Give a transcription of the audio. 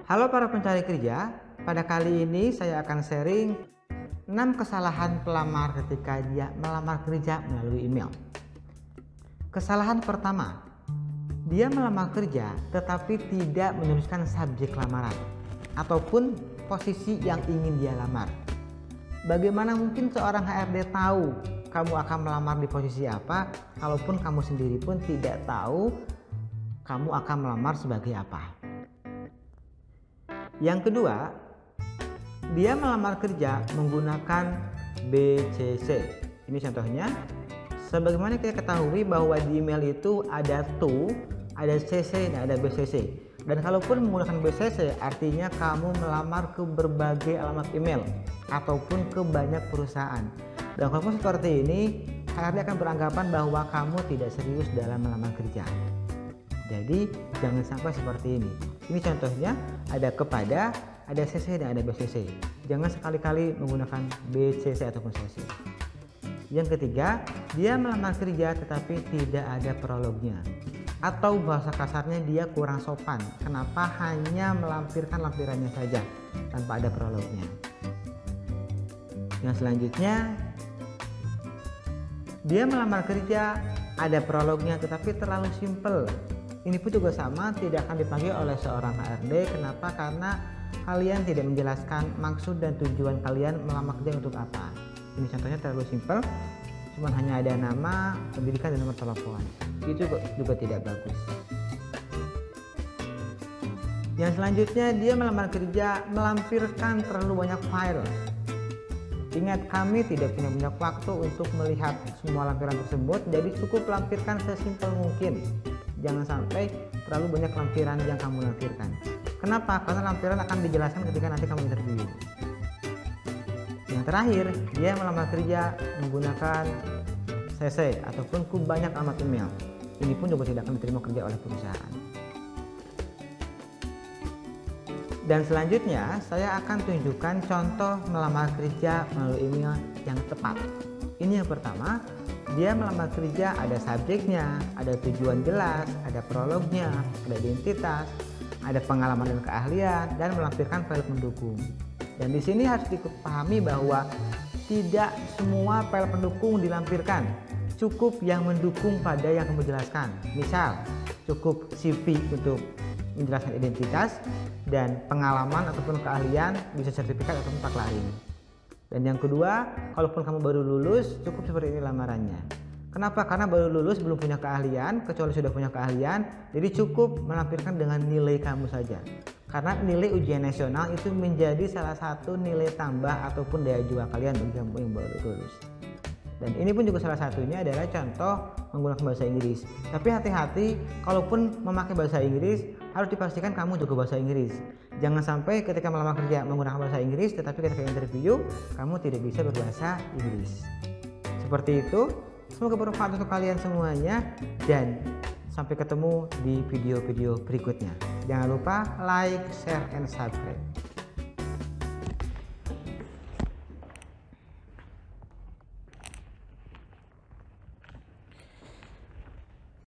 Halo para pencari kerja, pada kali ini saya akan sharing 6 kesalahan pelamar ketika dia melamar kerja melalui email. Kesalahan pertama, dia melamar kerja tetapi tidak menuliskan subjek lamaran ataupun posisi yang ingin dia lamar. Bagaimana mungkin seorang HRD tahu kamu akan melamar di posisi apa, kalaupun kamu sendiri pun tidak tahu kamu akan melamar sebagai apa. Yang kedua, dia melamar kerja menggunakan BCC. Ini contohnya. Sebagaimana kita ketahui bahwa di email itu ada to, ada CC, dan ada BCC. Dan kalaupun menggunakan BCC, artinya kamu melamar ke berbagai alamat email ataupun ke banyak perusahaan. Dan kalau seperti ini, HRD akan beranggapan bahwa kamu tidak serius dalam melamar kerja. Jadi jangan sampai seperti ini. Ini contohnya, ada kepada, ada CC, dan ada BCC. Jangan sekali-kali menggunakan BCC ataupun CC. Yang ketiga, dia melamar kerja tetapi tidak ada prolognya, atau bahasa kasarnya dia kurang sopan. Kenapa hanya melampirkan lampirannya saja tanpa ada prolognya? Yang selanjutnya, dia melamar kerja ada prolognya tetapi terlalu simple. Ini pun juga sama, tidak akan dipanggil oleh seorang HRD. Kenapa? Karena kalian tidak menjelaskan maksud dan tujuan kalian melamar kerja untuk apa. Ini contohnya terlalu simpel, cuma hanya ada nama, pendidikan, dan nomor telepon. Itu juga tidak bagus. Yang selanjutnya, dia melamar kerja melampirkan terlalu banyak file. Ingat, kami tidak punya banyak waktu untuk melihat semua lampiran tersebut, jadi cukup lampirkan sesimpel mungkin. Jangan sampai terlalu banyak lampiran yang kamu lampirkan. Kenapa? Karena lampiran akan dijelaskan ketika nanti kamu interview. Yang terakhir, dia melamar kerja menggunakan CC ataupun ke banyak alamat email. Ini pun juga tidak akan diterima kerja oleh perusahaan. Dan selanjutnya, saya akan tunjukkan contoh melamar kerja melalui email yang tepat. Ini yang pertama, dia melamar kerja ada subjeknya, ada tujuan jelas, ada prolognya, ada identitas, ada pengalaman dan keahlian, dan melampirkan file pendukung. Dan di sini harus dipahami bahwa tidak semua file pendukung dilampirkan, cukup yang mendukung pada yang kamu jelaskan. Misal, cukup CV untuk menjelaskan identitas dan pengalaman ataupun keahlian, bisa sertifikat ataupun pak lain. Dan yang kedua, kalaupun kamu baru lulus, cukup seperti ini lamarannya. Kenapa? Karena baru lulus belum punya keahlian, kecuali sudah punya keahlian, jadi cukup melampirkan dengan nilai kamu saja. Karena nilai ujian nasional itu menjadi salah satu nilai tambah ataupun daya jual kalian bagi kamu yang baru lulus. Dan ini pun juga salah satunya adalah contoh menggunakan bahasa Inggris. Tapi hati-hati, kalaupun memakai bahasa Inggris, harus dipastikan kamu juga bahasa Inggris. Jangan sampai ketika melamar kerja menggunakan bahasa Inggris, tetapi ketika interview, kamu tidak bisa berbahasa Inggris. Seperti itu, semoga bermanfaat untuk kalian semuanya, dan sampai ketemu di video-video berikutnya. Jangan lupa like, share, and subscribe.